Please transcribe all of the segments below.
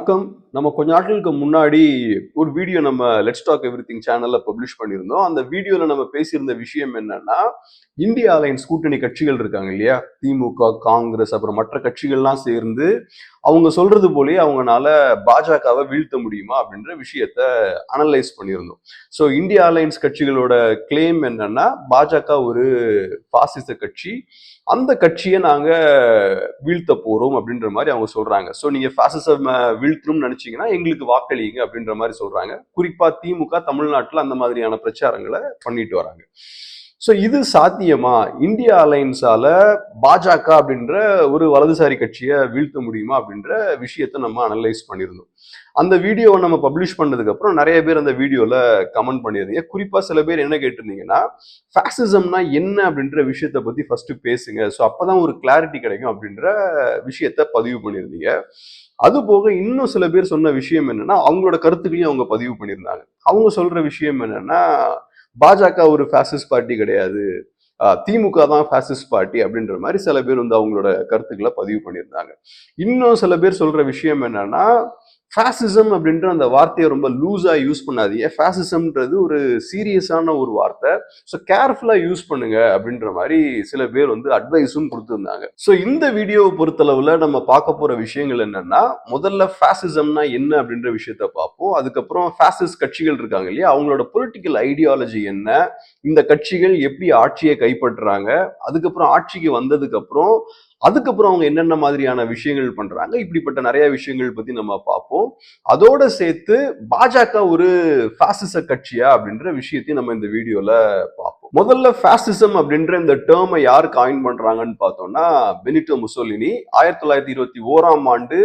வணக்கம். நம்ம கொஞ்ச நாட்களுக்கு முன்னாடி ஒரு வீடியோ நம்ம லெட்ஸ் டாக் எவ்ரிதிங் சேனல்ல பப்ளிஷ் பண்ணியிருந்தோம். அந்த வீடியோல நம்ம பேசியிருந்த விஷயம் என்னன்னா, இந்தியா அலையன்ஸ் கூட்டணி கட்சிகள் இருக்காங்க இல்லையா? திமுக, காங்கிரஸ் அப்புறம் மற்ற கட்சிகள்லாம் சேர்ந்து அவங்க சொல்றது போலயே அவங்கனால பாஜகவை வீழ்த்த முடியுமா அப்படின்ற விஷயத்த அனலைஸ் பண்ணியிருந்தோம். ஸோ இந்தியா அலையன்ஸ் கட்சிகளோட கிளைம் என்னன்னா, பாஜக ஒரு பாசிச கட்சி. அந்த கட்சியை நாங்க வீழ்த்த போறோம் அப்படின்ற மாதிரி அவங்க சொல்றாங்க. ஸோ நீங்க பாசிசம் வீழ்த்தணும்னு நினைச்சீங்கன்னா எங்களுக்கு வாக்களிங்க அப்படின்ற மாதிரி சொல்றாங்க. குறிப்பா திமுக தமிழ்நாட்டில் அந்த மாதிரியான பிரச்சாரங்களை பண்ணிட்டு வராங்க. ஸோ இது சாத்தியமா? இந்தியா அலையன்ஸால பாஜக அப்படின்ற ஒரு வலதுசாரி கட்சியை வீழ்த்த முடியுமா அப்படின்ற விஷயத்த நம்ம அனலைஸ் பண்ணியிருந்தோம். அந்த வீடியோவை நம்ம பப்ளிஷ் பண்ணதுக்கு அப்புறம் நிறைய பேர் அந்த வீடியோல கமெண்ட் பண்ணியிருந்தீங்க. குறிப்பா சில பேர் என்ன கேட்டிருந்தீங்கன்னா, ஃபாசிசம்னா என்ன அப்படின்ற விஷயத்த பத்தி ஃபர்ஸ்ட் பேசுங்க. ஸோ அப்பதான் ஒரு கிளாரிட்டி கிடைக்கும் அப்படின்ற விஷயத்த பதிவு பண்ணியிருந்தீங்க. அது போக இன்னும் சில பேர் சொன்ன விஷயம் என்னன்னா, அவங்களோட கருத்துக்களையும் அவங்க பதிவு பண்ணியிருந்தாங்க. அவங்க சொல்ற விஷயம் என்னன்னா, பாஜக ஒரு பாசிஸ்ட் பார்ட்டி கிடையாது, திமுக தான் பாசிஸ்ட் பார்ட்டி அப்படின்ற மாதிரி சில பேர் வந்து அவங்களோட கருத்துக்களை பதிவு பண்ணியிருந்தாங்க. இன்னும் சில பேர் சொல்ற விஷயம் என்னன்னா, ஃபாசிசம் அப்படின்ற அந்த வார்த்தையை ரொம்ப லூஸா யூஸ் பண்ணாதீங்க, ஃபாசிசம்ன்றது ஒரு சீரியஸான ஒரு வார்த்தை, ஸோ கேர்ஃபுல்லா யூஸ் பண்ணுங்க அப்படின்ற மாதிரி சில பேர் வந்து அட்வைஸும் கொடுத்துருந்தாங்க. ஸோ இந்த வீடியோவை பொறுத்தளவுல நம்ம பார்க்க போற விஷயங்கள் என்னன்னா, முதல்ல ஃபாசிசம்னா என்ன அப்படின்ற விஷயத்த பார்ப்போம். அதுக்கப்புறம் ஃபாசிஸ்ட் கட்சிகள் இருக்காங்க இல்லையா, அவங்களோட பொலிட்டிக்கல் ஐடியாலஜி என்ன, இந்த கட்சிகள் எப்படி ஆட்சியை கைப்பற்றுறாங்க, அதுக்கப்புறம் ஆட்சிக்கு வந்ததுக்கு அப்புறம் அவங்க என்னென்ன மாதிரியான விஷயங்கள் பண்றாங்க, இப்படிப்பட்ட நிறைய விஷயங்கள் பத்தி நம்ம பார்ப்போம். அதோட சேர்த்து பாஜக ஒரு பாசிச கட்சியா அப்படின்ற விஷயத்தையும் நம்ம இந்த வீடியோல பார்ப்போம். முதல்ல பாசிசம் அப்படின்ற இந்த டேர்மை யார் காயின் பண்றாங்கன்னு பார்த்தோம்னா, பெனிட்டோ முசோலினி 1921ஆம் ஆண்டு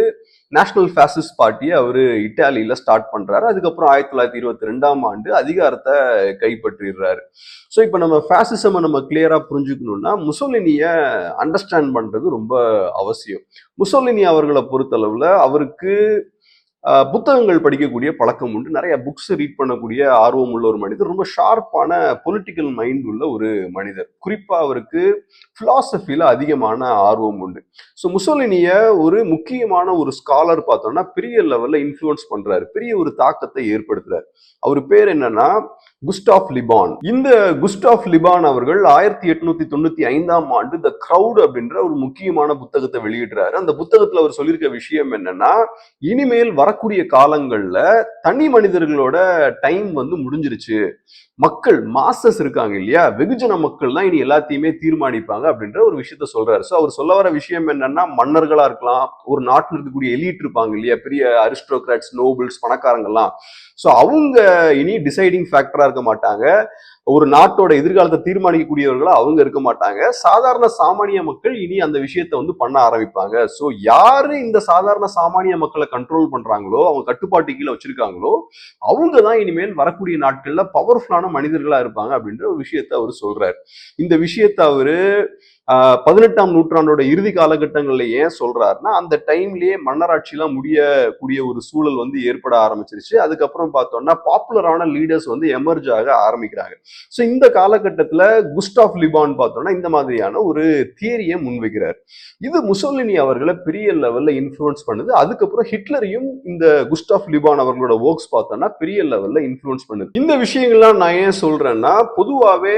நேஷனல் பாசிஸ்ட் பார்ட்டியை அவரு இட்டாலியில ஸ்டார்ட் பண்றாரு. அதுக்கப்புறம் 1922ஆம் ஆண்டு அதிகாரத்தை கைப்பற்றிடுறாரு. ஸோ இப்போ நம்ம பாசிசம் நம்ம கிளியரா புரிஞ்சுக்கணும்னா, முசோலினிய அண்டர்ஸ்டாண்ட் பண்றது ரொம்ப அவசியம். முசோலினி அவர்களை பொறுத்தளவுல அவருக்கு புத்தகங்கள் படிக்கக்கூடிய பழக்கம் உண்டு. நிறைய புக்ஸ் ரீட் பண்ணக்கூடிய ஆர்வம் உள்ள ஒரு மனிதர். ரொம்ப ஷார்ப்பான பொலிட்டிக்கல் மைண்ட் உள்ள ஒரு மனிதர். குறிப்பா அவருக்கு பிலாசபில அதிகமான ஆர்வம் உண்டு. ஸோ முசோலினிய ஒரு முக்கியமான ஒரு ஸ்காலர் பார்த்தோம்னா பெரிய லெவல்ல இன்ஃப்ளூயன்ஸ் பண்றாரு, பெரிய ஒரு தாக்கத்தை ஏற்படுத்துறாரு. அவர் பேர் என்னன்னா குஸ்டாஃப் லிபான். இந்த குஸ்டாஃப் லிபான் அவர்கள் 1895ஆம் ஆண்டு த கிரவுட் அப்படின்ற ஒரு முக்கியமான புத்தகத்தை வெளியிடுறாரு. அந்த புத்தகத்துல அவர் சொல்லியிருக்க விஷயம் என்னன்னா, இனிமேல் வரக்கூடிய காலங்கள்ல தனி மனிதர்களோட டைம் வந்து முடிஞ்சிருச்சு, மக்கள் மாசஸ் இருக்காங்க இல்லையா, வெகுஜன மக்கள் தான் இனி எல்லாத்தையுமே தீர்மானிப்பாங்க அப்படின்ற ஒரு விஷயத்த சொல்றாரு. ஸோ அவர் சொல்ல வர விஷயம் என்னன்னா, மன்னர்களா இருக்கலாம், ஒரு நாட்டில் இருக்கக்கூடிய எலிட் இருப்பாங்க இல்லையா, பெரிய அரிஸ்டோகிராட்ஸ், நோபல்ஸ், பணக்காரங்கலாம், ஸோ அவங்க இனி டிசைடிங் ஃபேக்டரா இருக்க மாட்டாங்க, ஒரு நாட்டோட எதிர்காலத்தை தீர்மானிக்கக்கூடியவர்களா அவங்க இருக்க மாட்டாங்க, சாதாரண சாமானிய மக்கள் இனி அந்த விஷயத்த வந்து பண்ண ஆரம்பிப்பாங்க. ஸோ யாரு இந்த சாதாரண சாமானிய மக்களை கண்ட்ரோல் பண்றாங்களோ, அவங்க கட்டுப்பாட்டு கீழே வச்சிருக்காங்களோ, அவங்க தான் இனிமேல் வரக்கூடிய நாட்கள்ல பவர்ஃபுல்லான மனிதர்களா இருப்பாங்க அப்படின்ற ஒரு விஷயத்த அவர் சொல்றாரு. இந்த விஷயத்த அவரு 18ஆம் நூற்றாண்டோட இறுதி காலகட்டங்கள்ல ஏன் சொல்றாருன்னா, அந்த டைம்லயே மன்னராட்சிலாம் முடியக்கூடிய ஒரு சூழல் வந்து ஏற்பட ஆரம்பிச்சிருச்சு. அதுக்கப்புறம் பார்த்தோம்னா பாப்புலரான லீடர்ஸ் வந்து எமர்ஜ் ஆக ஆரம்பிக்கிறாங்க. ஸோ இந்த காலகட்டத்துல குஸ்டாஃப் லிபான் பார்த்தோம்னா இந்த மாதிரியான ஒரு தியரியை முன்வைக்கிறார். இது முசோலினி அவர்களை பெரிய லெவல்ல இன்ஃப்ளூயன்ஸ் பண்ணுது. அதுக்கப்புறம் ஹிட்லரையும் இந்த குஸ்டாஃப் லிபான் அவர்களோட ஒர்க்ஸ் பார்த்தோம்னா பெரிய லெவல்ல இன்ஃப்ளூயன்ஸ் பண்ணுது. இந்த விஷயங்கள்லாம் நான் ஏன் சொல்றேன்னா, பொதுவாகவே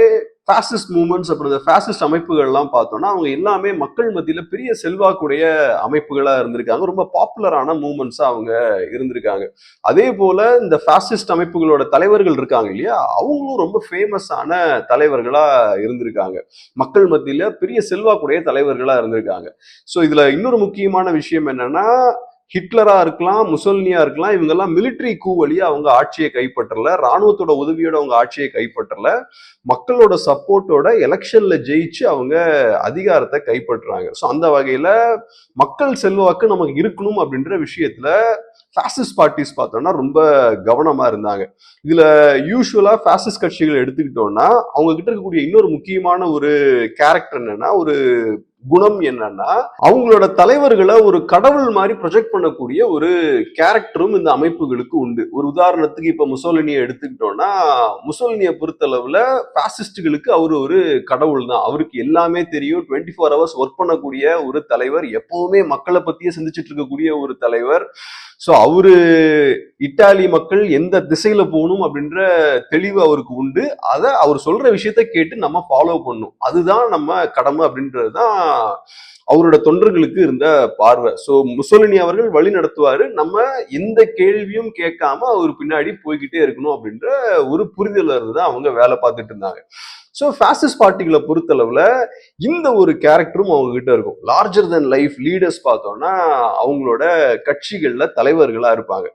பாசிஸ்ட் மூவ்மெண்ட்ஸ் அப்புறம் இந்த பாசிஸ்ட் அமைப்புகள்லாம் பார்த்தோம்னா அவங்க எல்லாமே மக்கள் மத்தியில பெரிய செல்வாக்குடைய அமைப்புகளா இருந்திருக்காங்க, ரொம்ப பாப்புலரான மூவ்மெண்ட்ஸா அவங்க இருந்திருக்காங்க. அதே போல இந்த பாசிஸ்ட் அமைப்புகளோட தலைவர்கள் இருக்காங்க இல்லையா, அவங்களும் ரொம்ப ஃபேமஸான தலைவர்களா இருந்திருக்காங்க, மக்கள் மத்தியில பெரிய செல்வாக்குடைய தலைவர்களா இருந்திருக்காங்க. ஸோ இதுல இன்னொரு முக்கியமான விஷயம் என்னன்னா, ஹிட்லரா இருக்கலாம், முசோலினியா இருக்கலாம், இவங்கெல்லாம் மிலிட்டரி கூ வழியா அவங்க ஆட்சியை கைப்பற்றல, ராணுவத்தோட உதவியோட அவங்க ஆட்சியை கைப்பற்றல, மக்களோட சப்போர்ட்டோட எலெக்ஷன்ல ஜெயிச்சு அவங்க அதிகாரத்தை கைப்பற்றுறாங்க. ஸோ அந்த வகையில மக்கள் செல்வாக்கு நமக்கு இருக்கணும் அப்படின்ற விஷயத்துல பாசிஸ்ட் பார்ட்டிஸ் பார்த்தோம்னா ரொம்ப கவனமா இருந்தாங்க. இதுல யூஸ்வலா பாசிஸ்ட் கட்சிகள் எடுத்துக்கிட்டோம்னா அவங்க கிட்ட இருக்கக்கூடிய இன்னொரு முக்கியமான ஒரு கேரக்டர் என்னன்னா, ஒரு குணம் என்னன்னா, அவங்களோட தலைவர்களை ஒரு கடவுள் மாதிரி ப்ரொஜெக்ட் பண்ணக்கூடிய ஒரு கேரக்டரும் இந்த அமைப்புகளுக்கு உண்டு. ஒரு உதாரணத்துக்கு இப்ப முசோலினியை எடுத்துக்கிட்டோம்னா, முசோலினியை பொறுத்தளவுல பாசிஸ்டுகளுக்கு அவரு ஒரு கடவுள் தான். அவருக்கு எல்லாமே தெரியும். 24 ஹவர்ஸ் ஒர்க் பண்ணக்கூடிய ஒரு தலைவர், எப்பவுமே மக்களை பத்தியே சிந்திச்சுட்டு இருக்கக்கூடிய ஒரு தலைவர். சோ அவரு இத்தாலி மக்கள் எந்த திசையில போகணும் அப்படின்ற தெளிவு அவருக்கு உண்டு. அதை அவர் சொல்ற விஷயத்த கேட்டு நம்ம ஃபாலோ பண்ணும். அதுதான் நம்ம கடமை அப்படின்றதுதான் அவரோட தொண்டர்களுக்கு இருந்த பார்வை. சோ முசோலினி அவர்கள் வழி நடத்துவாரு, நம்ம எந்த கேள்வியும் கேட்காம அவர் பின்னாடி போய்கிட்டே இருக்கணும் அப்படின்ற ஒரு புரிதல் தான் அவங்க வேலை பார்த்துட்டு இருந்தாங்க. ஸோ ஃபாசிஸ்ட் பார்ட்டிகளை பொறுத்தளவுல இந்த ஒரு கேரக்டரும் அவங்க கிட்ட இருக்கும். லார்ஜர் தென் லைஃப் லீடர்ஸ் பார்த்தோம்னா அவங்களோட கட்சிகள்ல தலைவர்களா இருப்பாங்க.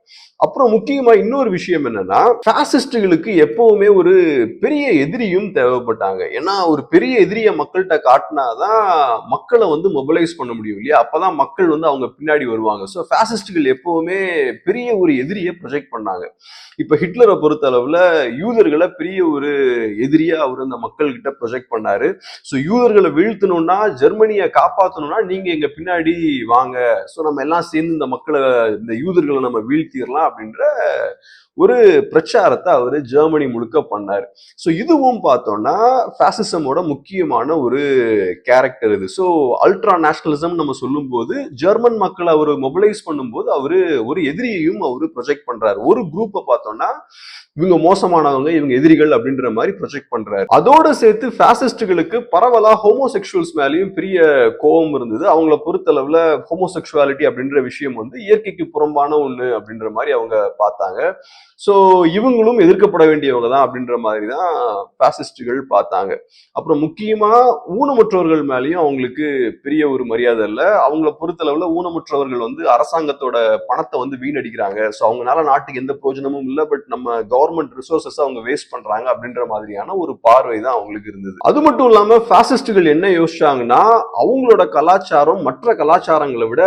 அப்புறம் முக்கியமா இன்னொரு விஷயம் என்னன்னா, பாசிஸ்டுகளுக்கு எப்பவுமே ஒரு பெரிய எதிரியும் தேவைப்பட்டாங்க. ஏன்னா ஒரு பெரிய எதிரிய மக்கள்கிட்ட காட்டினாதான் மக்களை வந்து மொபிலைஸ் பண்ண முடியும் இல்லையா? அப்பதான் மக்கள் வந்து அவங்க பின்னாடி வருவாங்க. ஸோ பாசிஸ்டுகள் எப்பவுமே பெரிய ஒரு எதிரியை ப்ரொஜெக்ட் பண்ணாங்க. இப்ப ஹிட்லரை பொறுத்த அளவுல யூதர்களை பெரிய ஒரு எதிரியா அவர் அந்த மக்கள் கிட்ட ப்ரொஜெக்ட் பண்ணாரு. ஸோ யூதர்களை வீழ்த்தணும்னா, ஜெர்மனியை காப்பாற்றணும்னா நீங்க எங்க பின்னாடி வாங்க, ஸோ நம்ம எல்லாம் சேர்ந்து இந்த மக்களை, இந்த யூதர்களை நம்ம வீழ்த்திடலாம் அப்படின்ற ஒரு பிரச்சாரத்தை அவரு ஜெர்மனி முழுக்க பண்ணாரு. ஸோ இதுவும் பார்த்தோம்னா பாசிசமோட முக்கியமான ஒரு கேரக்டர் இது. ஸோ அல்ட்ரா நேஷனலிசம் நம்ம சொல்லும் போது ஜெர்மன் மக்களை அவர் மொபிலைஸ் பண்ணும்போது அவரு ஒரு எதிரியையும் அவரு ப்ரொஜெக்ட் பண்றாரு. ஒரு குரூப்பை பார்த்தோம்னா இவங்க மோசமானவங்க, இவங்க எதிரிகள் அப்படின்ற மாதிரி ப்ரொஜெக்ட் பண்றாரு. அதோட சேர்த்து பாசிஸ்டுகளுக்கு பரவலா ஹோமோசெக்சுவல்ஸ் மேலேயும் பெரிய கோபம் இருந்தது. அவங்கள பொறுத்தளவுல ஹோமோசெக்சுவாலிட்டி அப்படின்ற விஷயம் வந்து இயற்கைக்கு புறம்பான ஒண்ணு அப்படின்ற மாதிரி அவங்க பார்த்தாங்க. ஸோ இவங்களும் எதிர்க்கப்பட வேண்டியவங்க தான் அப்படின்ற மாதிரி தான் பாசிஸ்டுகள் பார்த்தாங்க. அப்புறம் முக்கியமா ஊனமுற்றவர்கள் மேலேயும் அவங்களுக்கு பெரிய ஒரு மரியாதை இல்லை. அவங்கள பொறுத்தளவுல ஊனமுற்றவர்கள் வந்து அரசாங்கத்தோட பணத்தை வந்து வீணடிக்கிறாங்க. ஸோ அவங்களால நாட்டுக்கு எந்த பிரயோஜனமும் இல்லை, பட் நம்ம கவர்மெண்ட் ரிசோர்சஸ் அவங்க வேஸ்ட் பண்றாங்க அப்படின்ற மாதிரியான ஒரு பார்வை தான் அவங்களுக்கு இருந்தது. அது மட்டும் இல்லாம பாசிஸ்டுகள் என்ன யோசிச்சாங்கன்னா, அவங்களோட கலாச்சாரம் மற்ற கலாச்சாரங்களை விட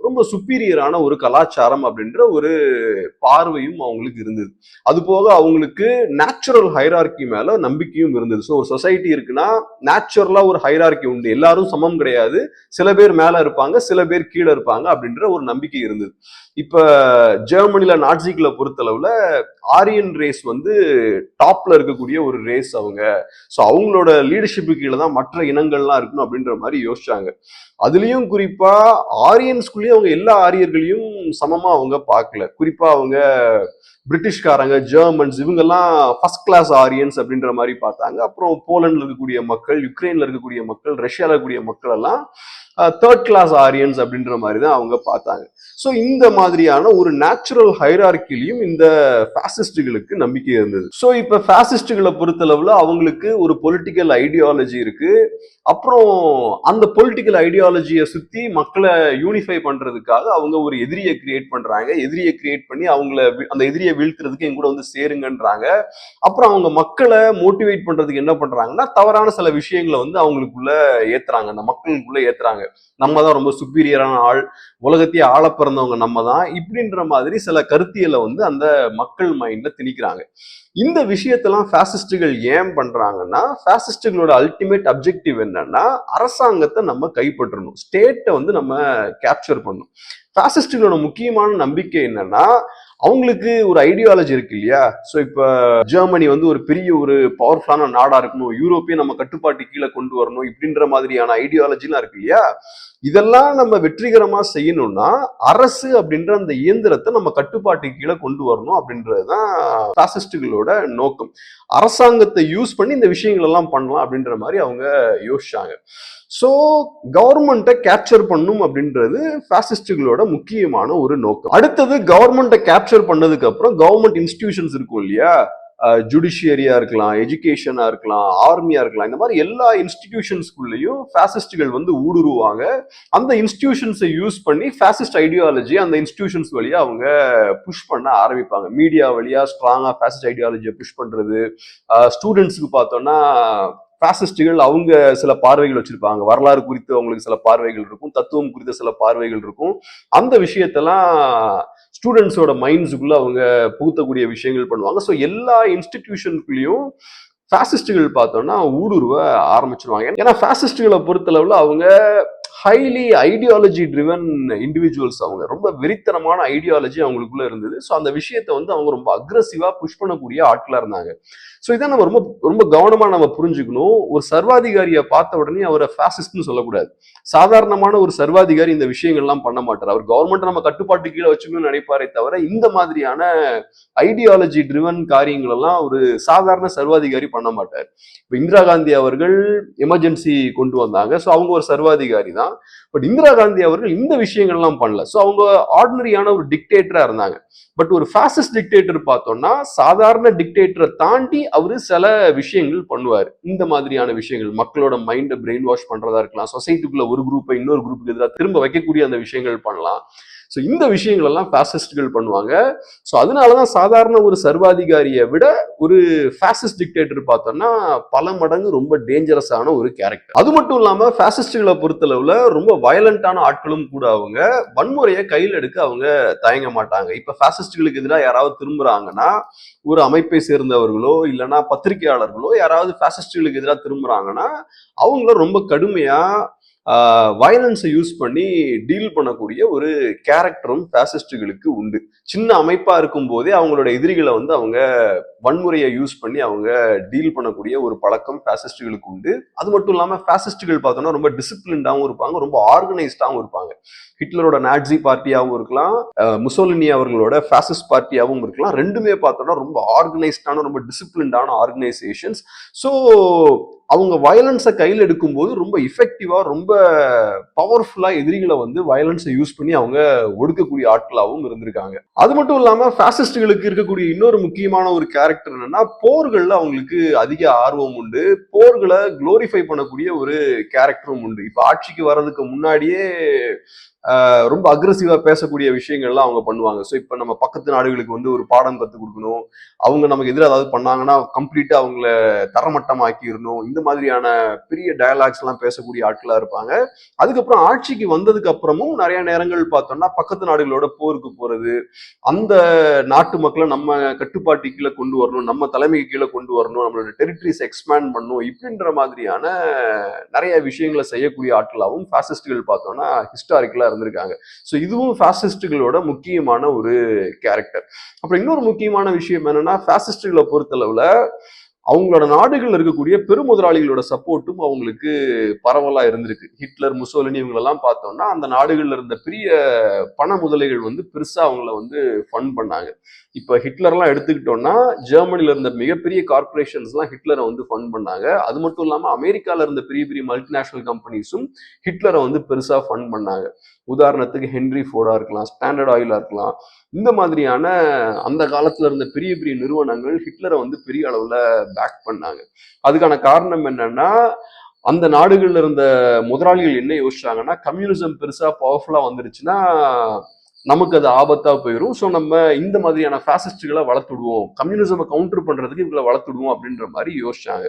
ரொம்ப சுப்பீரியரான ஒரு கலாச்சாரம் அப்படின்ற ஒரு பார்வையும் அவங்களுக்கு இருந்தது. அது போக அவங்களுக்கு நேச்சுரல் ஹைரார்கி மேல நம்பிக்கையும் இருந்தது. ஸோ ஒரு சொசைட்டி இருக்குன்னா நேச்சுரலா ஒரு ஹைரார்கி உண்டு, எல்லாரும் சமம் கிடையாது, சில பேர் மேல இருப்பாங்க, சில பேர் கீழே இருப்பாங்க அப்படின்ற ஒரு நம்பிக்கை இருந்தது. இப்ப ஜெர்மனில நாட்சிகளை பொறுத்தளவுல ஆரியன் ரேஸ் வந்து டாப்ல இருக்கக்கூடிய ஒரு ரேஸ் அவங்க. ஸோ அவங்களோட லீடர்ஷிப்பு கீழே தான் மற்ற இனங்கள்லாம் இருக்கணும் அப்படின்ற மாதிரி யோசிச்சாங்க. அதுலயும் குறிப்பா ஆரியன்ஸ்குள்ளேயும் அவங்க எல்லா ஆரியர்களையும் சமமா அவங்க பார்க்கல. குறிப்பா அவங்க பிரிட்டிஷ்காரங்க, ஜெர்மன்ஸ், இவங்கெல்லாம் ஃபர்ஸ்ட் கிளாஸ் ஆரியன்ஸ் அப்படின்ற மாதிரி பார்த்தாங்க. அப்புறம் போலண்ட்ல இருக்கக்கூடிய மக்கள், யுக்ரைன்ல இருக்கக்கூடிய மக்கள், ரஷ்யால இருக்கக்கூடிய மக்கள் எல்லாம் தேர்ட் கிளாஸ் ஆரியன்ஸ் அப்படின்ற மாதிரி தான் அவங்க பார்த்தாங்க. ஸோ இந்த மாதிரியான ஒரு நேச்சுரல் ஹைரார்கிலையும் இந்த பாசிஸ்டுகளுக்கு நம்பிக்கை இருந்தது. ஸோ இப்ப பாசிஸ்டுகளை பொறுத்தளவுல அவங்களுக்கு ஒரு பொலிட்டிக்கல் ஐடியாலஜி இருக்கு. அப்புறம் அந்த பொலிட்டிக்கல் ஐடியாலஜியை சுத்தி மக்களை யூனிஃபை பண்றதுக்காக அவங்க ஒரு எதிரியை கிரியேட் பண்றாங்க. எதிரியை கிரியேட் பண்ணி அவங்கள அந்த எதிரியை வீழ்த்துறதுக்கு எங்க கூட வந்து சேருங்கன்றாங்க. அப்புறம் அவங்க மக்களை மோட்டிவேட் பண்றதுக்கு என்ன பண்றாங்கன்னா, தவறான சில விஷயங்களை வந்து அவங்களுக்குள்ள ஏத்துறாங்க, அந்த மக்களுக்குள்ள ஏத்துறாங்க. நம்ம தான் ரொம்ப சுப்பீரியரான ஆள், உலகத்தையே ஆள பிறந்தவங்க நம்ம தான், இப்படின்ற மாதிரி சில கருத்தியலை வந்து அந்த மக்கள் மைண்ட்ல திணிக்கிறாங்க. இந்த விஷயத்தெல்லாம் பாசிஸ்டுகள் ஏன் பண்றாங்கன்னா, பாசிஸ்டுகளோட அல்டிமேட் அப்ஜெக்டிவ் என்னன்னா, அரசாங்கத்தை நம்ம கைப்பற்றணும், ஸ்டேட்டை வந்து நம்ம கேப்சர் பண்ணணும். பாசிஸ்டுகளோட முக்கியமான நம்பிக்கை என்னன்னா, அவங்களுக்கு ஒரு ஐடியாலஜி இருக்கு இல்லையா? சோ இப்ப ஜெர்மனி வந்து ஒரு பெரிய ஒரு பவர்ஃபுல்லான நாடா இருக்கணும், யூரோப்பையும் நம்ம கட்டுப்பாட்டு கீழே கொண்டு வரணும், இப்படின்ற மாதிரியான ஐடியாலஜிலாம் இருக்கு இல்லையா? இதெல்லாம் நம்ம வெற்றிகரமா செய்யணும்னா அரசு அப்படின்ற அந்த இயந்திரத்தை நம்ம கட்டுப்பாட்டு கீழே கொண்டு வரணும் அப்படின்றதுதான் பாசிஸ்டுகளோட நோக்கம். அரசாங்கத்தை யூஸ் பண்ணி இந்த விஷயங்கள் எல்லாம் பண்ணலாம் அப்படின்ற மாதிரி அவங்க யோசிச்சாங்க. ஸோ கவர்மெண்ட்டை கேப்சர் பண்ணும் அப்படின்றது பாசிஸ்டுகளோட முக்கியமான ஒரு நோக்கம். அடுத்தது கவர்மெண்ட்டை கேப்சர் பண்ணதுக்கு அப்புறம் கவர்மெண்ட் இன்ஸ்டிடியூஷன்ஸ் இருக்கும் இல்லையா? ஜுடிஷியரியா இருக்கலாம், எஜுகேஷனா இருக்கலாம், ஆர்மியா இருக்கலாம், இந்த மாதிரி எல்லா இன்ஸ்டிடியூஷன்ஸ்குள்ளேயும் பாசிஸ்டுகள் வந்து ஊடுருவாங்க. அந்த இன்ஸ்டிடியூஷன்ஸை யூஸ் பண்ணி பாசிஸ்ட் ஐடியாலஜி அந்த இன்ஸ்டிடியூஷன்ஸ் வழியா அவங்க புஷ் பண்ண ஆரம்பிப்பாங்க. மீடியா வழியா ஸ்ட்ராங்கா பாசிஸ்ட் ஐடியாலஜியை புஷ் பண்றது. ஸ்டூடெண்ட்ஸுக்கு பார்த்தோம்னா பாசிஸ்டுகள் அவங்க சில பார்வைகள் வச்சிருப்பாங்க, வரலாறு குறித்து அவங்களுக்கு சில பார்வைகள் இருக்கும், தத்துவம் குறித்த சில பார்வைகள் இருக்கும். அந்த விஷயத்தெல்லாம் ஸ்டூடெண்ட்ஸோட மைண்ட்ஸுக்குள்ள அவங்க புகுத்தக்கூடிய விஷயங்கள் பண்ணுவாங்க. ஸோ எல்லா இன்ஸ்டிடியூஷனுக்குள்ளேயும் பாசிஸ்டுகள் பார்த்தோம்னா ஊடுருவ ஆரம்பிச்சிருவாங்க. ஏன்னா பாசிஸ்டுகளை பொறுத்தளவுல அவங்க ஹைலி ஐடியாலஜி ட்ரிவன் இண்டிவிஜுவல்ஸ். அவங்க ரொம்ப வெறித்தனமான ஐடியாலஜி அவங்களுக்குள்ள இருந்தது. ஸோ அந்த விஷயத்தை வந்து அவங்க ரொம்ப அக்ரெசிவா புஷ் பண்ணக்கூடிய ஆட்களா இருந்தாங்க. ஸோ இதான் நம்ம ரொம்ப ரொம்ப கவனமா நம்ம புரிஞ்சுக்கணும். ஒரு சர்வாதிகாரியை பார்த்த உடனே அவரை பாசிஸ்ட்னு சொல்லக்கூடாது. சாதாரணமான ஒரு சர்வாதிகாரி இந்த விஷயங்கள்லாம் பண்ண மாட்டார். அவர் கவர்மெண்ட் நம்ம கட்டுப்பாட்டு கீழே வச்சுக்கணும்னு நினைப்பாரே தவிர இந்த மாதிரியான ஐடியாலஜி ட்ரிவன் காரியங்கள் எல்லாம் ஒரு சாதாரண சர்வாதிகாரி பண்ண மாட்டார். இப்போ இந்திரா காந்தி அவர்கள் எமர்ஜென்சி கொண்டு வந்தாங்க. ஸோ அவங்க ஒரு சர்வாதிகாரி தான். பட் இந்திரா காந்தி அவர்கள் இந்த விஷயங்கள்லாம் பண்ணல. ஸோ அவங்க ஆர்டினரியான ஒரு டிக்டேட்டரா இருந்தாங்க. பட் ஒரு ஃபாசிஸ்ட் டிக்டேட்டர் பார்த்தோம்னா சாதாரண டிக்டேட்டரை தாண்டி அவரு சில விஷயங்கள் பண்ணுவார். இந்த மாதிரியான விஷயங்கள் மக்களோட மைண்டை பிரெயின் வாஷ் பண்றதா இருக்கலாம், சொசைட்டிக்குள்ள ஒரு குரூப்பை இன்னொரு குரூப்புக்கு எதிராக திரும்ப வைக்கக்கூடிய அந்த விஷயங்கள் பண்ணலாம். ஸோ இந்த விஷயங்கள் எல்லாம் பாசிஸ்ட்கள் பண்ணுவாங்க. ஸோ அதனாலதான் சாதாரண ஒரு சர்வாதிகாரியை விட ஒரு பாசிஸ்ட் டிக்டேட்டர் பார்த்தோம்னா பல மடங்கு ரொம்ப டேஞ்சரஸான ஒரு கேரக்டர். அது மட்டும் இல்லாம பாசிஸ்டுகளை பொறுத்தளவுல ரொம்ப வயலண்டான ஆட்களும் கூட. அவங்க வன்முறையை கையில் எடுக்க அவங்க தயங்க மாட்டாங்க. இப்ப பாசிஸ்டுகளுக்கு எதிராக யாராவது திரும்புறாங்கன்னா ஒரு அமைப்பை சேர்ந்தவர்களோ இல்லைன்னா பத்திரிகையாளர்களோ யாராவது பாசிஸ்டுகளுக்கு எதிராக திரும்புறாங்கன்னா அவங்கள ரொம்ப கடுமையா வயலன்ஸை யூஸ் பண்ணி டீல் பண்ணக்கூடிய ஒரு கேரக்டரும் பாசிஸ்டுகளுக்கு உண்டு. சின்ன அமைப்பா இருக்கும் போதே அவங்களோட எதிரிகளை வந்து அவங்க வன்முறையை யூஸ் பண்ணி அவங்க டீல் பண்ணக்கூடிய ஒரு பழக்கம் பாசிஸ்டுகளுக்கு உண்டு. அது மட்டும் இல்லாம பாசிஸ்டுகள் பார்த்தோம்னா ரொம்ப டிசிப்ளின்டாகவும் இருப்பாங்க, ரொம்ப ஆர்கனைஸ்டாகவும் இருப்பாங்க. ஹிட்லரோட நாட்சி பார்ட்டியாகவும் இருக்கலாம், முசோலினி அவர்களோட பாசிஸ்ட் பார்ட்டியாகவும் இருக்கலாம். ரெண்டுமே பார்த்தோம்னா ரொம்ப ஆர்கனைஸ்டான ரொம்ப டிசிப்ளின்டான ஆர்கனைசேஷன்ஸ். ஸோ அவங்க வயலன்ஸை கையில் எடுக்கும்போது ரொம்ப இஃபெக்டிவா ரொம்ப பவர்ஃபுல்லா எதிரிகளை வந்து வயலன்ஸை யூஸ் பண்ணி அவங்க ஒடுக்கக்கூடிய ஆட்களாகவும் இருந்திருக்காங்க. அது மட்டும் இல்லாம பாசிஸ்டுகளுக்கு இருக்கக்கூடிய இன்னொரு முக்கியமான ஒரு கேரக்டர் என்னன்னா போர்கள்ல அவங்களுக்கு அதிக ஆர்வம் உண்டு. போர்களை குளோரிஃபை பண்ணக்கூடிய ஒரு கேரக்டரும் உண்டு. இப்ப ஆட்சிக்கு வர்றதுக்கு முன்னாடியே ரொம்ப அக்ரெசிவா பேசக்கூடிய விஷயங்கள்லாம் அவங்க பண்ணுவாங்க. ஸோ இப்போ நம்ம பக்கத்து நாடுகளுக்கு வந்து ஒரு பாடம் கற்றுக் கொடுக்கணும், அவங்க நமக்கு எதிராக ஏதாவது பண்ணாங்கன்னா கம்ப்ளீட்டா அவங்கள தரமட்டமாக்கிடணும், இந்த மாதிரியான பெரிய டயலாக்ஸ் எல்லாம் பேசக்கூடிய ஆட்களா இருப்பாங்க. அதுக்கப்புறம் ஆட்சிக்கு வந்ததுக்கு அப்புறமும் நிறைய நேரங்கள் பார்த்தோம்னா பக்கத்து நாடுகளோட போருக்கு போறது, அந்த நாட்டு மக்களை நம்ம கட்டுப்பாட்டு கீழே கொண்டு வரணும், நம்ம தலைமைக்கு கீழே கொண்டு வரணும், நம்மளோட டெரிட்டரிஸ் எக்ஸ்பேண்ட் பண்ணணும், இப்படின்ற மாதிரியான நிறைய விஷயங்களை செய்யக்கூடிய ஆட்களாகவும் பாசிஸ்டுகள் பார்த்தோம்னா ஹிஸ்டாரிக்கலா இருந்திருக்காங்க. ஸோ இதுவும் பாசிஸ்டுகளோட முக்கியமான ஒரு கேரக்டர். அப்புறம் இன்னொரு முக்கியமான விஷயம் என்னன்னா பாசிஸ்டுகளை பொறுத்தளவுல அவங்களோட நாடுகள் இருக்கக்கூடிய பெருமுதலாளிகளோட சப்போர்ட்டும் அவங்களுக்கு பரவலா இருந்திருக்கு. ஹிட்லர், முசோலினி இவங்களெல்லாம் பார்த்தோம்னா அந்த நாடுகள்ல இருந்த பெரிய பண முதலைகள் வந்து பெருசா அவங்கள வந்து ஃபண்ட் பண்ணாங்க. இப்ப ஹிட்லர்லாம் எடுத்துக்கிட்டோம்னா ஜெர்மனில இருந்த மிகப்பெரிய கார்பரேஷன்ஸ் எல்லாம் ஹிட்லரை வந்து ஃபண்ட் பண்ணாங்க. அது மட்டும் இல்லாம அமெரிக்கால இருந்த பெரிய பெரிய மல்டிநேஷனல் கம்பெனிஸும் ஹிட்லரை வந்து பெருசா ஃபண்ட் பண்ணாங்க. உதாரணத்துக்கு ஹென்ரி ஃபோர்டா இருக்கலாம், ஸ்டாண்டர்ட் ஆயிலா இருக்கலாம். இந்த மாதிரியான அந்த காலத்துல இருந்த பெரிய பெரிய நிறுவனங்கள் ஹிட்லரை வந்து பெரிய அளவுல பேக் பண்ணாங்க. அதுக்கான காரணம் என்னன்னா அந்த நாடுகள்ல இருந்த முதலாளிகள் என்ன யோசிச்சாங்கன்னா கம்யூனிசம் பெருசா பவர்ஃபுல்லா வந்துருச்சுன்னா நமக்கு அது ஆபத்தா போயிடும். ஸோ நம்ம இந்த மாதிரியான பாசிஸ்டுகளை வளர்த்துடுவோம், கம்யூனிசமை கவுண்டர் பண்றதுக்கு இவங்களை வளர்த்துடுவோம் அப்படின்ற மாதிரி யோசிச்சாங்க.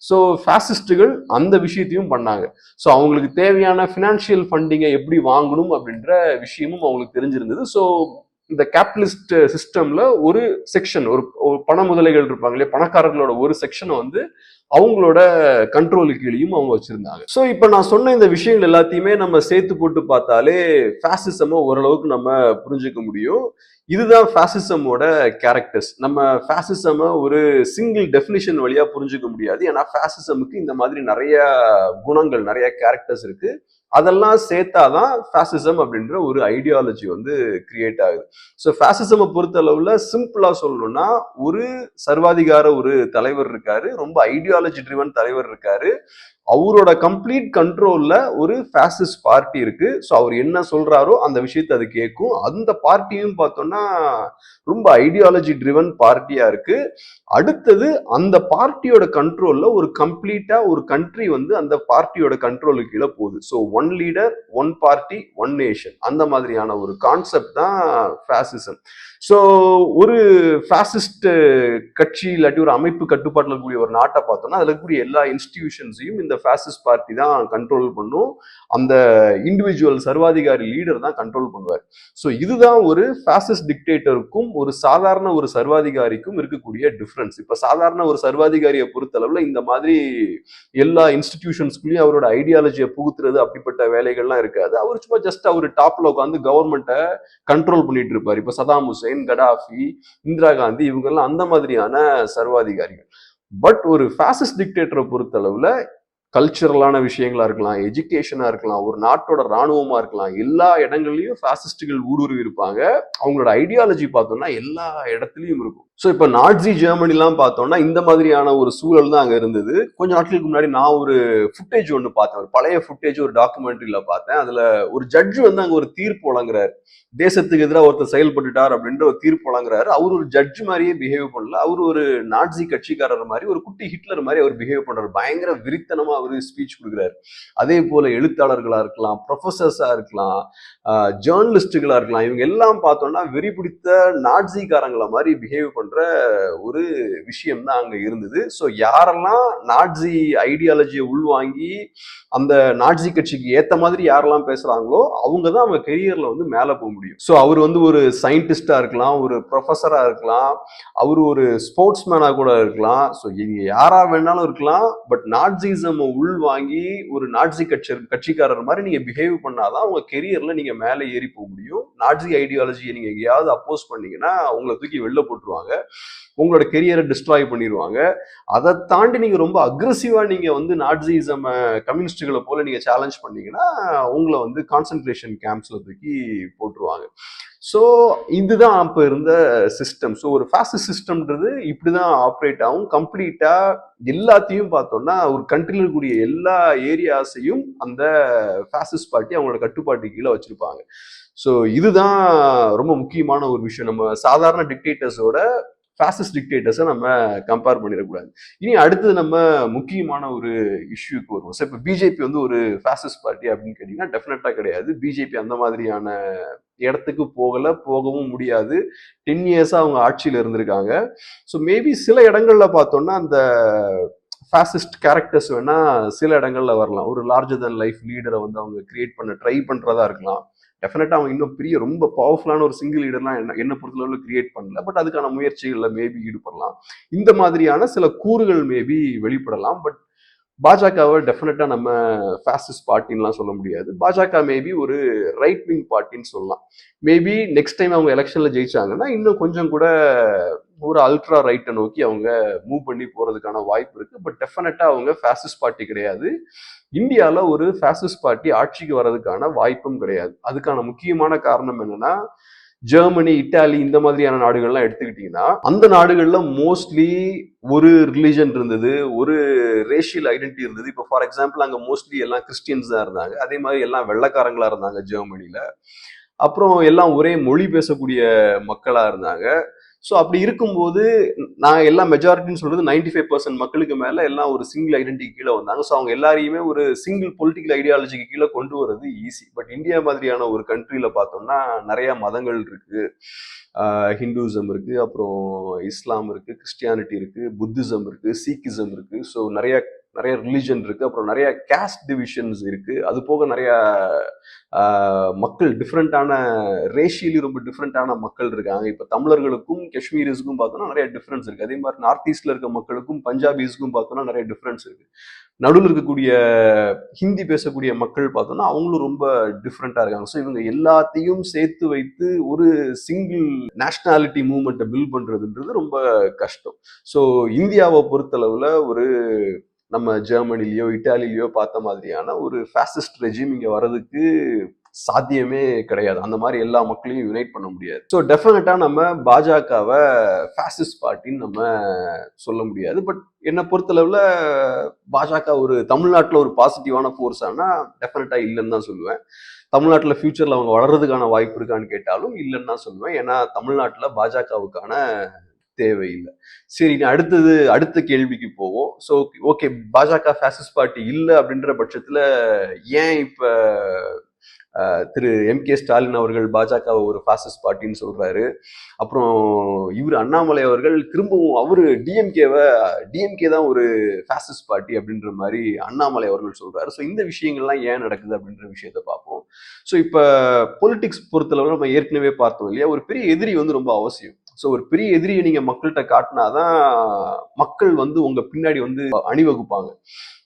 ஸோ பாசிஸ்டுகள் அந்த விஷயத்தையும் பண்ணாங்க. ஸோ அவங்களுக்கு தேவையான பினான்சியல் ஃபண்டிங்கை எப்படி வாங்கணும் அப்படின்ற விஷயமும் அவங்களுக்கு தெரிஞ்சிருந்தது. ஸோ இந்த கேபிட்டலிஸ்ட் சிஸ்டம்ல ஒரு செக்ஷன், ஒரு பண முதலைகள் இருப்பாங்க இல்லையா, பணக்காரர்களோட ஒரு செக்ஷனை வந்து அவங்களோட கண்ட்ரோலு கீழேயும் அவங்க வச்சிருந்தாங்க. ஸோ இப்போ நான் சொன்ன இந்த விஷயங்கள் எல்லாத்தையுமே நம்ம சேர்த்து போட்டு பார்த்தாலே பாசிசமை ஓரளவுக்கு நம்ம புரிஞ்சுக்க முடியும். இதுதான் பாசிசமோட கேரக்டர்ஸ். நம்ம பாசிசமை ஒரு சிங்கிள் டெஃபினிஷன் வழியா புரிஞ்சுக்க முடியாது. ஏன்னா பாசிசமுக்கு இந்த மாதிரி நிறைய குணங்கள், நிறைய கேரக்டர்ஸ் இருக்கு. அதெல்லாம் சேர்த்தாதான் பாசிசம் அப்படின்ற ஒரு ஐடியாலஜி வந்து கிரியேட் ஆகுது. ஸோ பாசிசமை பொறுத்த அளவுல சிம்பிளா சொல்லணும்னா ஒரு சர்வாதிகார ஒரு தலைவர் இருக்காரு, ரொம்ப ஐடியாலஜி ட்ரிவன் தலைவர் இருக்காரு. அவரோட கம்ப்ளீட் கண்ட்ரோல்ல ஒரு பாசிஸ்ட் பார்ட்டி இருக்கு. ஸோ அவர் என்ன சொல்றாரோ அந்த விஷயத்தை அது கேட்கும். அந்த பார்ட்டியும் பார்த்தோம்னா ரொம்ப ஐடியாலஜி ட்ரிவன் பார்ட்டியா இருக்கு. அடுத்தது அந்த பார்ட்டியோட கண்ட்ரோல்ல ஒரு கம்ப்ளீட்டா ஒரு கண்ட்ரி வந்து அந்த பார்ட்டியோட கண்ட்ரோலுக்கு கீழே போகுது. So one leader, one party, one nation, அந்த மாதிரியான ஒரு கான்செப்ட் தான் ஃபேசிசம். ஸோ ஒரு ஃபேசிஸ்ட் கட்சி இல்லாட்டி ஒரு அமைப்பு கட்டுப்பாட்டில் இருக்கக்கூடிய ஒரு நாட்டை பார்த்தோம்னா அதில் இருக்கக்கூடிய எல்லா இன்ஸ்டிடியூஷன்ஸையும் இந்த ஃபேசிஸ்ட் பார்ட்டி தான் கண்ட்ரோல் பண்ணும். அந்த இண்டிவிஜுவல் சர்வாதிகாரி லீடர் தான் கண்ட்ரோல் பண்ணுவார். ஸோ இதுதான் ஒரு ஃபேசிஸ்ட் டிக்டேட்டருக்கும் ஒரு சாதாரண ஒரு சர்வாதிகாரிக்கும் இருக்கக்கூடிய டிஃபரன்ஸ். இப்ப சாதாரண ஒரு சர்வாதிகாரியை பொறுத்தளவுல இந்த மாதிரி எல்லா இன்ஸ்டிடியூஷன்ஸ்குள்ளேயும் அவரோட ஐடியாலஜியை புகுத்துறது அப்படிப்பட்ட வேலைகள்லாம் இருக்காது. அவர் சும்மா ஜஸ்ட் அவர் டாப்ல உட்காந்து கவர்மெண்ட்டை கண்ட்ரோல் பண்ணிட்டு இருப்பார். இப்ப Saddam Hussein, Gaddafi, Indira Gandhi இவங்கெல்லாம் அந்த மாதிரியான சர்வாதிகாரிகள். பட் ஒரு ஃபேசிஸ்ட் டிக்டேட்டரை பொறுத்தளவுல கல்ச்சரலான விஷயங்களா இருக்கலாம், எஜுகேஷனா இருக்கலாம், ஒரு நாட்டோட ராணுவமா இருக்கலாம், எல்லா இடங்கள்லயும் பாசிஸ்டுகள் ஊடுருவி இருப்பாங்க. அவங்களோட ஐடியாலஜி பார்த்தோம்னா எல்லா இடத்துலயும் இருக்கும். ஸோ இப்போ நாட்சி ஜெர்மனிலாம் பார்த்தோம்னா இந்த மாதிரியான ஒரு சூழல் தான் அங்கே இருந்தது. கொஞ்சம் நாட்களுக்கு முன்னாடி நான் ஒரு ஃபுட்டேஜ் ஒன்று பார்த்தேன், ஒரு பழைய ஃபுட்டேஜ் ஒரு டாக்குமெண்ட்ரியில் பார்த்தேன். அதில் ஒரு ஜட்ஜு வந்து அங்கே ஒரு தீர்ப்பு வழங்குறாரு, தேசத்துக்கு எதிராக ஒருத்தர் செயல்பட்டுட்டார் அப்படின்ற ஒரு தீர்ப்பு வழங்குறாரு. அவர் ஒரு ஜட்ஜ் மாதிரியே பிஹேவ் பண்ணல, அவர் ஒரு நாட்சி கட்சிக்காரர் மாதிரி, ஒரு குட்டி ஹிட்லர் மாதிரி அவர் பிஹேவ் பண்றாரு. பயங்கர விரித்தனமா அவரு ஸ்பீச் கொடுக்குறாரு. அதே போல எழுத்தாளர்களா இருக்கலாம், ப்ரொஃபசர்ஸா இருக்கலாம், ஜேர்னலிஸ்டுகளா இருக்கலாம், இவங்க எல்லாம் பார்த்தோம்னா வெறி பிடித்த நாட்சிக்காரங்கள மாதிரி பிஹேவ் பண்ற ஒரு விஷயம் தான் அங்க இருந்தது. ஸோ யாரெல்லாம் நாட்சி ஐடியாலஜியை உள்வாங்கி அந்த நாட்சி கட்சிக்கு ஏத்த மாதிரி யாரெல்லாம் பேசுறாங்களோ அவங்க தான் அவங்க கெரியர்ல வந்து மேல போக முடியும். ஸோ அவர் வந்து ஒரு சயின்டிஸ்டா இருக்கலாம், ஒரு ப்ரொஃபஸரா இருக்கலாம், அவர் ஒரு ஸ்போர்ட்ஸ் மேனா கூட இருக்கலாம். ஸோ இங்க யாரா வேணாலும் இருக்கலாம். பட் நாட்சிசம் உள் வாங்கி ஒரு நாட்சி கட்சிக்காரர் மாதிரி நீங்க பிஹேவ் பண்ணாதான் உங்க கெரியர்ல நீங்க மேலே ஏறி போக முடியும். நாட்சி ஐடியாலஜியை நீங்க எங்கேயாவது அப்போஸ் பண்ணீங்கன்னா உங்களை தூக்கி வெளில போட்டுருவாங்க, உங்களோட கெரியரை டிஸ்ட்ராய் பண்ணிடுவாங்க. அதை தாண்டி நீங்க ரொம்ப அக்ரெசிவா நீங்க வந்து நாட்சிசம் கம்யூனிஸ்டுகளை போல நீங்க சேலஞ்ச் பண்ணீங்கன்னா உங்களை வந்து கான்சென்ட்ரேஷன் கேம்ப்ஸ்ல தூக்கி போட்டுருவாங்க. ஸோ இதுதான் அப்போ இருந்த சிஸ்டம். ஸோ ஒரு ஃபாசிஸ்ட் சிஸ்டம்ன்றது இப்படிதான் ஆப்ரேட் ஆகும். கம்ப்ளீட்டா எல்லாத்தையும் பார்த்தோம்னா ஒரு கண்ட்ரியில் இருக்கக்கூடிய எல்லா ஏரியாஸையும் அந்த ஃபாசிஸ்ட் பார்ட்டி அவங்களோட கட்டுப்பாட்டு கீழே வச்சிருப்பாங்க. ஸோ இதுதான் ரொம்ப முக்கியமான ஒரு விஷயம். நம்ம சாதாரண டிக்டேட்டர்ஸோட ஃபாசிஸ்ட் டிக்டேட்டர்ஸை நம்ம கம்பேர் பண்ணிடக்கூடாது. இனி அடுத்தது நம்ம முக்கியமான ஒரு இஷ்யூக்கு வருவோம். ஸோ இப்போ பிஜேபி வந்து ஒரு ஃபாசிஸ்ட் பார்ட்டி அப்படின்னு கேட்டிங்கன்னா டெஃபினட்டாக கிடையாது. பிஜேபி அந்த மாதிரியான இடத்துக்கு போகவும் முடியாது. 10 இயர்ஸாக அவங்க ஆட்சியில் இருந்திருக்காங்க. ஸோ மேபி சில இடங்கள்ல பார்த்தோம்னா அந்த ஃபாசிஸ்ட் கேரக்டர்ஸ் வேணா சில இடங்கள்ல வரலாம். ஒரு லார்ஜர் தன் லைஃப் லீடரை வந்து அவங்க கிரியேட் பண்ண ட்ரை பண்றதா இருக்கலாம். டெஃபினட்டா அவங்க இன்னும் பெரிய ரொம்ப பவர்ஃபுல்லான ஒரு சிங்கிள் லீடர்லாம் என்ன பொறுத்தளவில் கிரியேட் பண்ணல. பட் அதுக்கான முயற்சிகள்ல மேபி ஈடுபடலாம். இந்த மாதிரியான சில கூறுகள் மேபி வெளிப்படலாம். பட் பாஜகவை டெஃபினட்டா நம்ம ஃபாசிஸ்ட் பார்ட்டின்லாம் சொல்ல முடியாது. பாஜக மேபி ஒரு ரைட் விங் பார்ட்டின்னு சொல்லலாம். மேபி நெக்ஸ்ட் டைம் அவங்க எலெக்ஷன்ல ஜெயிச்சாங்கன்னா இன்னும் கொஞ்சம் கூட ஒரு அல்ட்ரா ரைட்டை நோக்கி அவங்க மூவ் பண்ணி போறதுக்கான வாய்ப்பு இருக்கு. பட் டெஃபினட்டா அவங்க ஃபாசிஸ்ட் பார்ட்டி கிடையாது. இந்தியாவில் ஒரு ஃபாசிஸ்ட் பார்ட்டி ஆட்சிக்கு வர்றதுக்கான வாய்ப்பும் கிடையாது. அதுக்கான முக்கியமான காரணம் என்னன்னா, ஜெர்மனி, இட்டாலி இந்த மாதிரியான நாடுகள்லாம் எடுத்துக்கிட்டீங்கன்னா அந்த நாடுகள்ல மோஸ்ட்லி ஒரு ரிலிஜன் இருந்தது, ஒரு ரேஷியல் ஐடென்டிட்டி இருந்தது. இப்போ ஃபார் எக்ஸாம்பிள் அங்கே மோஸ்ட்லி எல்லாம் கிறிஸ்டியன்ஸ் தான் இருந்தாங்க. அதே மாதிரி எல்லாம் வெள்ளைக்காரங்களா இருந்தாங்க ஜெர்மனியில. அப்புறம் எல்லாம் ஒரே மொழி பேசக்கூடிய மக்களா இருந்தாங்க. ஸோ அப்படி இருக்கும்போது நான் எல்லாம் மெஜாரிட்டின்னு சொல்றது 95% மக்களுக்கு மேல எல்லாம் ஒரு சிங்கிள் ஐடென்டிட்டி கீழே வந்தாங்க. ஸோ அவங்க எல்லாரையுமே ஒரு சிங்கிள் பொலிட்டிக்கல் ஐடியாலஜிக்கு கீழே கொண்டு வர்றது ஈஸி. பட் இந்தியா மாதிரியான ஒரு கண்ட்ரியில பார்த்தோம்னா நிறைய மதங்கள் இருக்கு. ஹிந்துசம் இருக்கு, அப்புறம் இஸ்லாம் இருக்கு, கிறிஸ்டியானிட்டி இருக்கு, புத்திசம் இருக்கு, சீக்கிசம் இருக்கு. ஸோ நிறைய ரிலிஜன் இருக்கு, அப்புறம் நிறைய கேஸ்ட் டிவிஷன்ஸ் இருக்கு. அது போக நிறைய மக்கள் டிஃப்ரெண்டான ரேஷியலி ரொம்ப டிஃப்ரெண்டான மக்கள் இருக்காங்க. இப்போ தமிழர்களுக்கும் காஷ்மீரிஸ்க்கும் பார்த்தோம்னா நிறைய டிஃப்ரென்ஸ் இருக்கு. அதே மாதிரி நார்த் ஈஸ்ட்ல இருக்க மக்களுக்கும் பஞ்சாபிஸ்க்கும் பார்த்தோம்னா நிறைய டிஃப்ரென்ஸ் இருக்கு. நடுவில் இருக்கக்கூடிய ஹிந்தி பேசக்கூடிய மக்கள் பார்த்தோம்னா அவங்களும் ரொம்ப டிஃப்ரெண்டா இருக்காங்க. ஸோ இவங்க எல்லாத்தையும் சேர்த்து வைத்து ஒரு சிங்கிள் நேஷனாலிட்டி மூவ்மெண்ட்டை பில்ட் பண்றதுன்றது ரொம்ப கஷ்டம். ஸோ இந்தியாவை பொறுத்தளவுல ஒரு நம்ம ஜெர்மனிலேயோ இட்டாலியிலையோ பார்த்த மாதிரியான ஒரு ஃபாசிஸ்ட் ரெஜிம் இங்க வர்றதுக்கு சாத்தியமே கிடையாது. அந்த மாதிரி எல்லா மக்களையும் யுனைட் பண்ண முடியாது. ஸோ டெஃபினட்டா நம்ம பாஜகவை ஃபாசிஸ்ட் பார்ட்டின்னு நம்ம சொல்ல முடியாது. பட் என்னை பொறுத்தளவுல பாஜக ஒரு தமிழ்நாட்டில் ஒரு பாசிட்டிவான ஃபோர்ஸ் ஆனா டெஃபினட்டா இல்லைன்னு தான் சொல்லுவேன். தமிழ்நாட்டில் ஃபியூச்சர்ல அவங்க வளர்றதுக்கான வாய்ப்பு இருக்கான்னு கேட்டாலும் இல்லைன்னு தான் சொல்லுவேன். ஏன்னா தமிழ்நாட்டில் பாஜகவுக்கான தேவையில்லை. சரி, அடுத்த கேள்விக்கு போவோம். ஸோ ஓகே, பாஜக ஃபேசிஸ்ட் பார்ட்டி இல்லை அப்படின்ற பட்சத்துல ஏன் இப்ப திரு M.K. ஸ்டாலின் அவர்கள் பாஜகவை ஒரு பாசிஸ்ட் பார்ட்டின்னு சொல்றாரு. அப்புறம் இவர் அண்ணாமலை அவர்கள் திரும்பவும் அவரு டிஎம்கே தான் ஒரு பாசிஸ்ட் பார்ட்டி அப்படின்ற மாதிரி அண்ணாமலை அவர்கள் சொல்றாரு. ஸோ இந்த விஷயங்கள்லாம் ஏன் நடக்குது அப்படின்ற விஷயத்த பார்ப்போம். ஸோ இப்ப பொலிட்டிக்ஸ் பொறுத்தளவு நம்ம ஏற்கனவே பார்த்தோம் இல்லையா, ஒரு பெரிய எதிரி ரொம்ப அவசியம். ஸோ ஒரு பெரிய எதிரியை நீங்க மக்கள்கிட்ட காட்டினாதான் மக்கள் உங்க பின்னாடி அணிவகுப்பாங்க.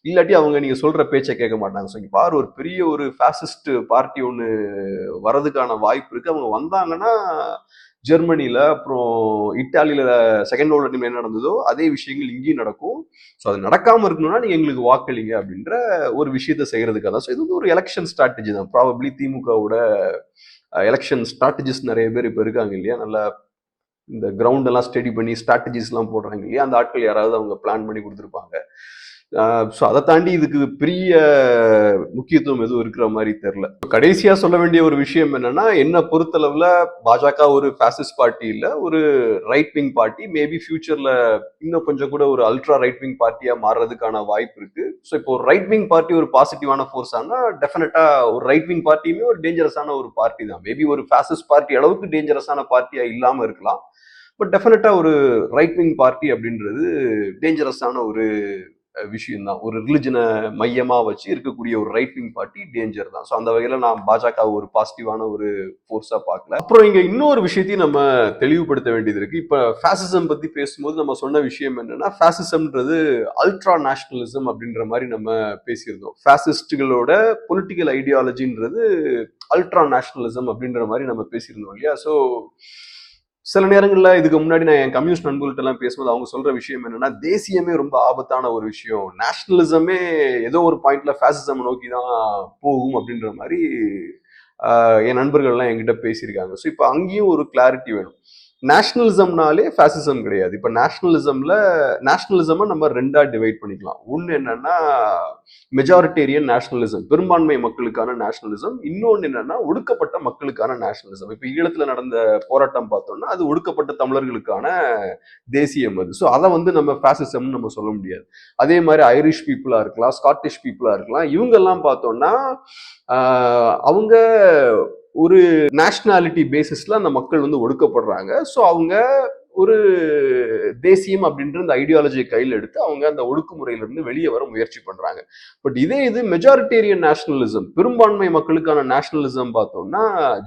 இல்லாட்டி அவங்க நீங்க சொல்ற பேச்சை கேட்க மாட்டாங்க. ஸோ இங்க பாரு, ஒரு பெரிய ஒரு பாசிஸ்ட் பார்ட்டி ஒன்று வரதுக்கான வாய்ப்பு இருக்கு. அவங்க வந்தாங்கன்னா ஜெர்மனியில அப்புறம் இத்தாலியில செகண்ட் வேர்ல்டு வார் என்ன நடந்ததோ அதே விஷயங்கள் இங்கேயும் நடக்கும். ஸோ அது நடக்காம இருக்கணும்னா நீங்க எங்களுக்கு வாக்களிங்க அப்படின்ற ஒரு விஷயத்த செய்யறதுக்காக தான். ஸோ இது ஒரு எலெக்ஷன் ஸ்ட்ராட்டஜி தான். ப்ராபப்ளி திமுகவோட எலெக்ஷன் ஸ்ட்ராட்டஜிஸ்ட் நிறைய பேர் இப்போ இருக்காங்க இல்லையா, நல்லா இந்த கிரவுண்ட் எல்லாம் ஸ்டடி பண்ணி ஸ்ட்ராட்டஜிஸ் எல்லாம் போடுறாங்க இல்லையா, அந்த ஆட்கள் யாராவது அவங்க பிளான் பண்ணி கொடுத்துருப்பாங்க. ஸோ அதை தாண்டி இதுக்கு பெரிய முக்கியத்துவம் எதுவும் இருக்கிற மாதிரி தெரியல. கடைசியா சொல்ல வேண்டிய ஒரு விஷயம் என்னன்னா, என்ன பொறுத்தளவுல பாஜக ஒரு பாசிஸ்ட் பார்ட்டி இல்ல, ஒரு ரைட் விங் பார்ட்டி. மேபி ஃபியூச்சர்ல இன்னும் கொஞ்சம் கூட ஒரு அல்ட்ரா ரைட் விங் பார்ட்டியா மாறுறதுக்கான வாய்ப்பு இருக்கு. ஸோ இப்போ ஒரு ரைட் விங் பார்ட்டி ஒரு பாசிட்டிவான ஃபோர்ஸ் ஆனா டெஃபினட்டா ஒரு ரைட் விங் பார்ட்டியுமே ஒரு டேஞ்சரஸான ஒரு பார்ட்டி தான். மேபி ஒரு பாசிஸ்ட் பார்ட்டி அளவுக்கு டேஞ்சரஸான பார்ட்டியா இல்லாம இருக்கலாம். பட் டெஃபினட்டா ஒரு ரைட் விங் பார்ட்டி அப்படின்றது டேஞ்சரஸான ஒரு விஷயம் தான். ஒரு ரிலிஜனை மையமா வச்சு இருக்கக்கூடிய ஒரு ரைட் விங் பார்ட்டி டேஞ்சர் தான். ஸோ அந்த வகையில நான் பாஜக ஒரு பாசிட்டிவான ஒரு ஃபோர்ஸா பார்க்கல. அப்புறம் இங்க இன்னொரு விஷயத்தையும் நம்ம தெளிவுபடுத்த வேண்டியது இருக்கு. இப்ப ஃபேசிசம் பத்தி பேசும்போது நம்ம சொன்ன விஷயம் என்னன்னா, ஃபேசிசம்ன்றது அல்ட்ரா நேஷனலிசம் அப்படின்ற மாதிரி நம்ம பேசியிருந்தோம். ஃபேசிஸ்டுகளோட பொலிட்டிக்கல் ஐடியாலஜின்றது அல்ட்ரா நேஷனலிசம் அப்படின்ற மாதிரி நம்ம பேசியிருந்தோம் இல்லையா. ஸோ சில நேரங்களில் இதுக்கு முன்னாடி நான் என் கம்யூனிஸ்ட் நண்பர்கள்ட்ட எல்லாம் பேசும்போது அவங்க சொல்ற விஷயம் என்னன்னா, தேசியமே ரொம்ப ஆபத்தான ஒரு விஷயம், நேஷனலிசமே ஏதோ ஒரு பாயிண்ட்ல ஃபேசிசம் நோக்கி தான் போகும் அப்படின்ற மாதிரி என் நண்பர்கள்லாம் என்கிட்ட பேசியிருக்காங்க. ஸோ இப்போ அங்கேயும் ஒரு கிளாரிட்டி வேணும். நேஷனலிசம்னாலே ஃபேசிசம் கிடையாது. இப்போ நேஷனலிசமை நம்ம ரெண்டா டிவைட் பண்ணிக்கலாம். ஒன்று என்னன்னா மெஜாரிட்டேரியன் நேஷனலிசம், பெரும்பான்மை மக்களுக்கான நேஷனலிசம். இன்னொன்று என்னன்னா ஒடுக்கப்பட்ட மக்களுக்கான நேஷனலிசம். இப்போ ஈழத்துல நடந்த போராட்டம் பார்த்தோம்னா அது ஒடுக்கப்பட்ட தமிழர்களுக்கான தேசியம் அது. ஸோ அதை நம்ம ஃபேசிசம்னு நம்ம சொல்ல முடியாது. அதே மாதிரி ஐரிஷ் பீப்புளா இருக்கலாம், ஸ்காட்டிஷ் பீப்புளா இருக்கலாம், இவங்கெல்லாம் பார்த்தோம்னா அவங்க ஒரு நேஷனாலிட்டி பேசிஸ்ல அந்த மக்கள் ஒடுக்கப்படுறாங்க. ஸோ அவங்க ஒரு தேசியம் அப்படின்ற அந்த ஐடியாலஜியை கையில் எடுத்து அவங்க அந்த ஒடுக்குமுறையிலிருந்து வெளியே வர முயற்சி பண்றாங்க. பட் இது மெஜாரிட்டேரியன் நேஷனலிசம், பெரும்பான்மை மக்களுக்கான நேஷனலிசம் பார்த்தோம்னா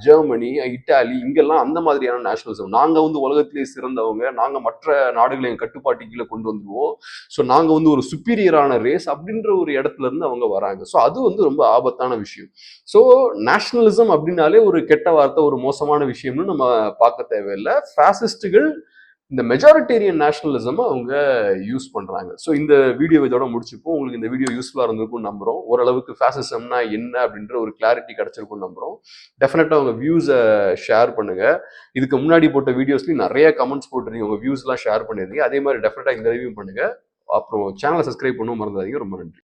ஜெர்மனி, இட்டாலி இங்கெல்லாம் அந்த மாதிரியான நேஷனலிசம். நாங்க உலகத்திலேயே சிறந்தவங்க, நாங்க மற்ற நாடுகளை எங்க கட்டுப்பாட்டு கீழே கொண்டு வந்துருவோம், ஸோ நாங்க ஒரு சுப்பீரியரான ரேஸ் அப்படின்ற ஒரு இடத்துல இருந்து அவங்க வராங்க. ஸோ அது ரொம்ப ஆபத்தான விஷயம். ஸோ நேஷனலிசம் அப்படின்னாலே ஒரு கெட்ட வார்த்தை, ஒரு மோசமான விஷயம்னு நம்ம பார்க்க தேவையில்லை. ஃபேசிஸ்டுகள் இந்த மெஜாரிட்டேரியன் நேஷனலிசம் அவங்க யூஸ் பண்றாங்க. ஸோ இந்த வீடியோ இதோட முடிச்சுப்போம். உங்களுக்கு இந்த வீடியோ யூஸ்ஃபுல்லா இருந்திருக்கும் நம்புறோம். ஓரளவுக்கு ஃபேசிசம்னா என்ன அப்படின்ற ஒரு கிளாரிட்டி கிடைச்சிருக்கும் நம்புறோம். டெஃபினட்டா உங்க வியூஸை ஷேர் பண்ணுங்க. இதுக்கு முன்னாடி போட்ட வீடியோஸ்லயும் நிறைய கமெண்ட்ஸ் போட்டுருந்தீங்க, உங்க வியூஸ் எல்லாம் ஷேர் பண்ணிருந்தீங்க. அதே மாதிரி டெஃபினட்டா இந்த ரிவ்யூ பண்ணுங்க. அப்புறம் சேனலை சப்ஸ்கிரைப் பண்ணவும் மறந்துடாதீங்க. ரொம்ப நன்றி.